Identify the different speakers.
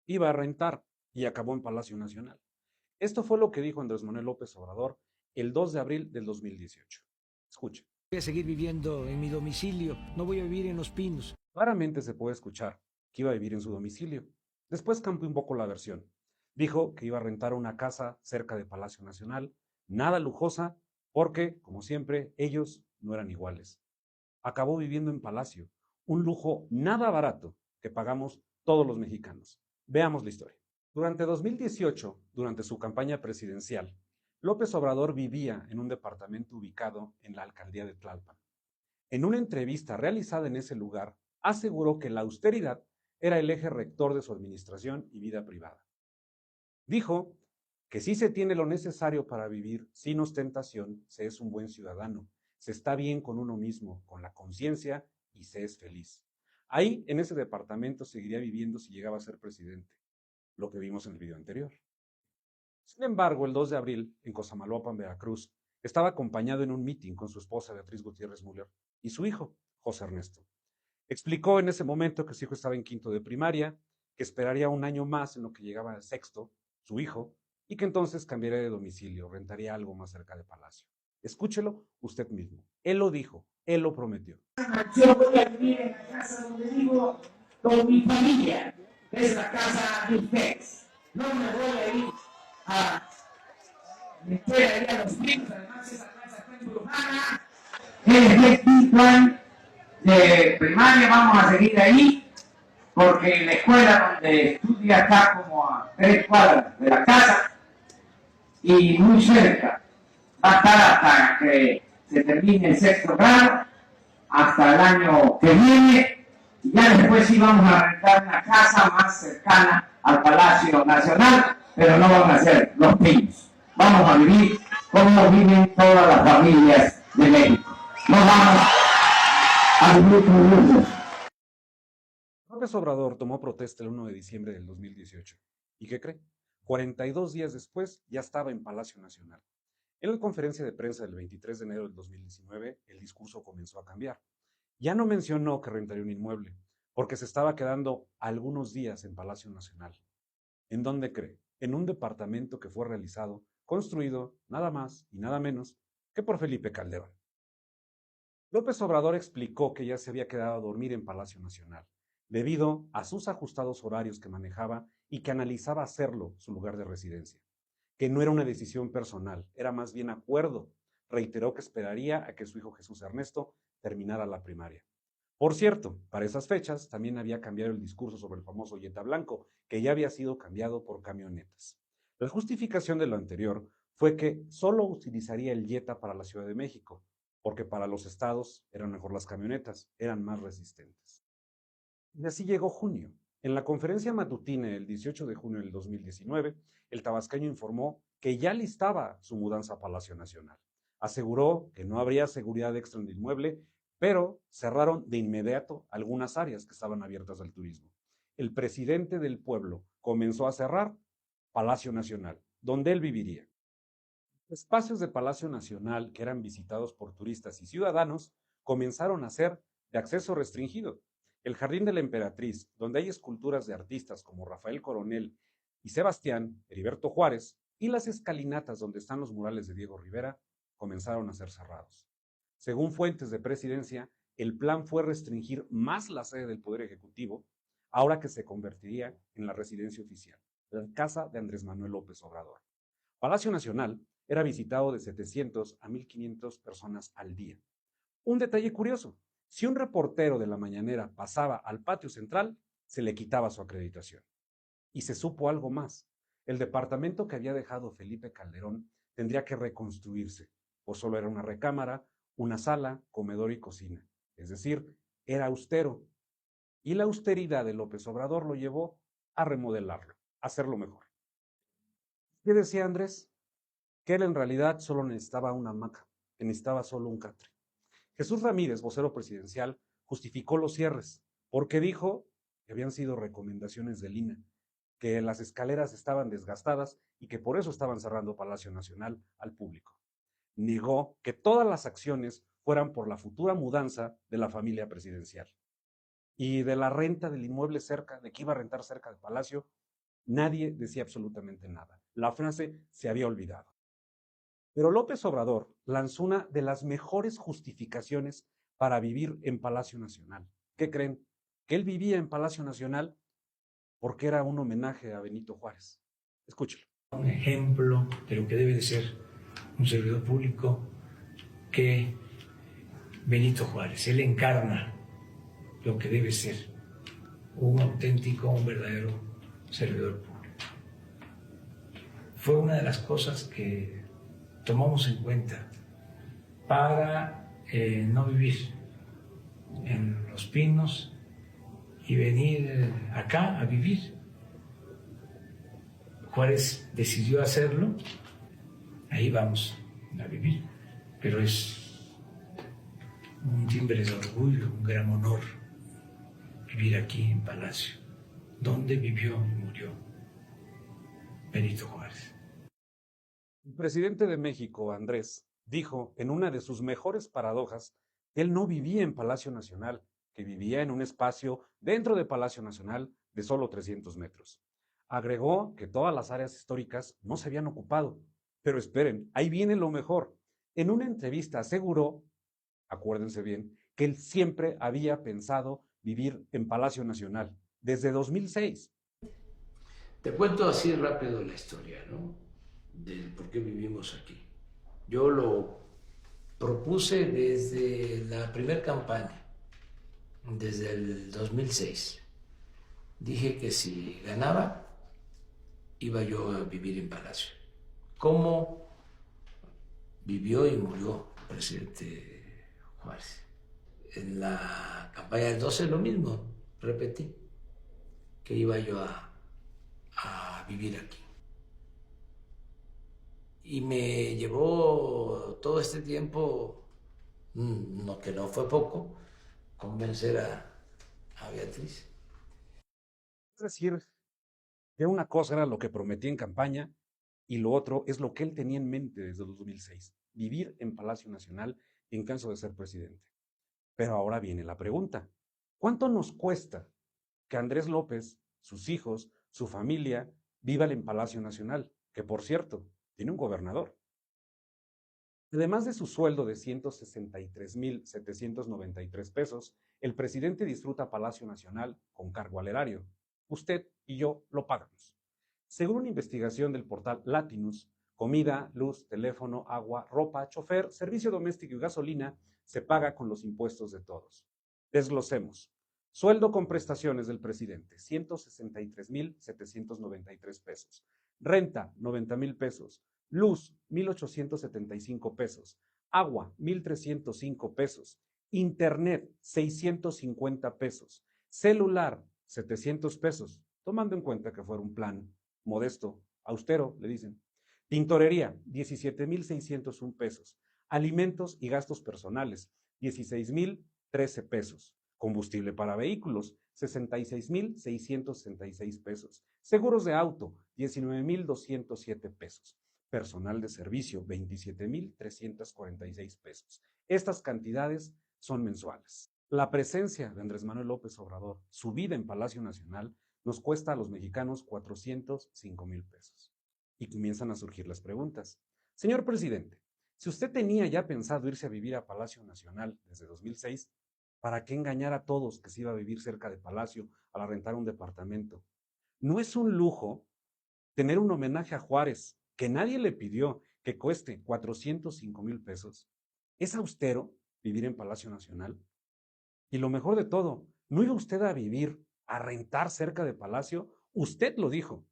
Speaker 1: iba a rentar y acabó en Palacio Nacional. Esto fue lo que dijo Andrés Manuel López Obrador el 2 de abril del 2018. Escuche.
Speaker 2: Voy a seguir viviendo en mi domicilio, no voy a vivir en Los Pinos.
Speaker 1: Claramente se puede escuchar que iba a vivir en su domicilio. Después cambió un poco la versión. Dijo que iba a rentar una casa cerca de Palacio Nacional, nada lujosa, porque, como siempre, ellos no eran iguales. Acabó viviendo en Palacio, un lujo nada barato que pagamos todos los mexicanos. Veamos la historia. Durante 2018, durante su campaña presidencial, López Obrador vivía en un departamento ubicado en la alcaldía de Tlalpan. En una entrevista realizada en ese lugar, aseguró que la austeridad era el eje rector de su administración y vida privada. Dijo que si se tiene lo necesario para vivir sin ostentación, se es un buen ciudadano, se está bien con uno mismo, con la conciencia y se es feliz. Ahí, en ese departamento, seguiría viviendo si llegaba a ser presidente, lo que vimos en el video anterior. Sin embargo, el 2 de abril, en Cosamaloapan, Veracruz, estaba acompañado en un mitin con su esposa Beatriz Gutiérrez Müller y su hijo, José Ernesto. Explicó en ese momento que su hijo estaba en quinto de primaria, que esperaría un año más en lo que llegaba al sexto, su hijo, y que entonces cambiaría de domicilio, rentaría algo más cerca de Palacio. Escúchelo usted mismo. Él lo dijo, él lo prometió.
Speaker 3: Yo voy a vivir en la casa donde vivo con mi familia, que es la casa de ustedes. No me voy a ir a la escuela ir a Los Pinos, además esa casa está embrujada. Es de plan de primaria, vamos a seguir ahí, porque la escuela donde estudia está como a 3 cuadras de la casa y muy cerca. Va a estar hasta que se termine el sexto grado, hasta el año que viene, y ya después sí vamos a rentar una casa más cercana al Palacio Nacional, pero no van a ser Los Pinos. Vamos a vivir como viven todas las familias de México. No vamos a vivir con ellos.
Speaker 1: López Obrador tomó protesta el 1 de diciembre del 2018. ¿Y qué cree? 42 días después ya estaba en Palacio Nacional. En la conferencia de prensa del 23 de enero del 2019, el discurso comenzó a cambiar. Ya no mencionó que rentaría un inmueble, porque se estaba quedando algunos días en Palacio Nacional. ¿En dónde cree? En un departamento que fue realizado, construido, nada más y nada menos que por Felipe Calderón. López Obrador explicó que ya se había quedado a dormir en Palacio Nacional, debido a sus ajustados horarios que manejaba y que analizaba hacerlo su lugar de residencia, que no era una decisión personal, era más bien acuerdo. Reiteró que esperaría a que su hijo Jesús Ernesto terminara la primaria. Por cierto, para esas fechas también había cambiado el discurso sobre el famoso Jetta Blanco, que ya había sido cambiado por camionetas. La justificación de lo anterior fue que solo utilizaría el Jetta para la Ciudad de México, porque para los estados eran mejor las camionetas, eran más resistentes. Y así llegó junio. En la conferencia matutina del 18 de junio del 2019, el tabasqueño informó que ya listaba su mudanza a Palacio Nacional. Aseguró que no habría seguridad extra en el inmueble, pero cerraron de inmediato algunas áreas que estaban abiertas al turismo. El presidente del pueblo comenzó a cerrar Palacio Nacional, donde él viviría. Espacios de Palacio Nacional que eran visitados por turistas y ciudadanos comenzaron a ser de acceso restringido. El Jardín de la Emperatriz, donde hay esculturas de artistas como Rafael Coronel y Sebastián, Heriberto Juárez, y las escalinatas donde están los murales de Diego Rivera, comenzaron a ser cerrados. Según fuentes de presidencia, el plan fue restringir más la sede del Poder Ejecutivo, ahora que se convertiría en la residencia oficial, la casa de Andrés Manuel López Obrador. Palacio Nacional era visitado de 700 a 1500 personas al día. Un detalle curioso, si un reportero de la mañanera pasaba al patio central, se le quitaba su acreditación. Y se supo algo más. El departamento que había dejado Felipe Calderón tendría que reconstruirse, pues solo era una recámara, una sala, comedor y cocina. Es decir, era austero. Y la austeridad de López Obrador lo llevó a remodelarlo, a hacerlo mejor. ¿Qué decía Andrés? Que él en realidad solo necesitaba una hamaca, que necesitaba solo un catre. Jesús Ramírez, vocero presidencial, justificó los cierres, porque dijo que habían sido recomendaciones del INAH, que las escaleras estaban desgastadas y que por eso estaban cerrando Palacio Nacional al público. Negó que todas las acciones fueran por la futura mudanza de la familia presidencial. Y de la renta del inmueble cerca, de que iba a rentar cerca del Palacio, Nadie decía absolutamente nada. La frase se había olvidado. Pero López Obrador lanzó una de las mejores justificaciones para vivir en Palacio Nacional. ¿Qué creen? Que él vivía en Palacio Nacional porque era un homenaje a Benito Juárez. Escúchelo.
Speaker 2: Un ejemplo de lo que debe de ser un servidor público que Benito Juárez. Él encarna lo que debe ser un auténtico, un verdadero servidor público. Fue una de las cosas que tomamos en cuenta para no vivir en Los Pinos y venir acá a vivir. Juárez decidió hacerlo, ahí vamos a vivir, pero es un timbre de orgullo, un gran honor vivir aquí en Palacio, donde vivió y murió Benito Juárez.
Speaker 1: El presidente de México, Andrés, dijo en una de sus mejores paradojas que él no vivía en Palacio Nacional, que vivía en un espacio dentro de Palacio Nacional de solo 300 metros. Agregó que todas las áreas históricas no se habían ocupado. Pero esperen, ahí viene lo mejor. En una entrevista aseguró, acuérdense bien, que él siempre había pensado vivir en Palacio Nacional, desde 2006.
Speaker 4: Te cuento así rápido la historia, ¿no? Del por qué vivimos aquí. Yo lo propuse desde la primera campaña, desde el 2006. Dije que si ganaba, iba yo a vivir en Palacio. ¿Cómo vivió y murió el presidente Juárez? En la campaña del 12 lo mismo, repetí, que iba yo a vivir aquí. Y me llevó todo este tiempo, no que no fue poco, convencer a Beatriz.
Speaker 1: Es decir, que una cosa era lo que prometía en campaña y lo otro es lo que él tenía en mente desde 2006, vivir en Palacio Nacional en caso de ser presidente. Pero ahora viene la pregunta, ¿cuánto nos cuesta que Andrés López, sus hijos, su familia, vivan en Palacio Nacional? Que por cierto, tiene un gobernador. Además de su sueldo de 163,793 pesos, el presidente disfruta Palacio Nacional con cargo al erario. Usted y yo lo pagamos. Según una investigación del portal Latinus, comida, luz, teléfono, agua, ropa, chofer, servicio doméstico y gasolina se paga con los impuestos de todos. Desglosemos. Sueldo con prestaciones del presidente, 163,793 pesos. Renta, 90,000 pesos. Luz, 1,875 pesos. Agua, 1,305 pesos. Internet, 650 pesos. Celular, 700 pesos, tomando en cuenta que fuera un plan modesto, austero, le dicen. Tintorería, 17,601 pesos. Alimentos y gastos personales, 16,013 pesos. Combustible para vehículos, 66,666 pesos. Seguros de auto, 19,207 pesos. Personal de servicio, 27,346 pesos. Estas cantidades son mensuales. La presencia de Andrés Manuel López Obrador, su vida en Palacio Nacional, nos cuesta a los mexicanos 405,000 pesos. Y comienzan a surgir las preguntas. Señor presidente, si usted tenía ya pensado irse a vivir a Palacio Nacional desde 2006, ¿para qué engañar a todos que se iba a vivir cerca de Palacio al rentar un departamento? ¿No es un lujo tener un homenaje a Juárez que nadie le pidió que cueste 405,000 pesos? ¿Es austero vivir en Palacio Nacional? Y lo mejor de todo, ¿no iba usted a vivir, a rentar cerca de Palacio? Usted lo dijo.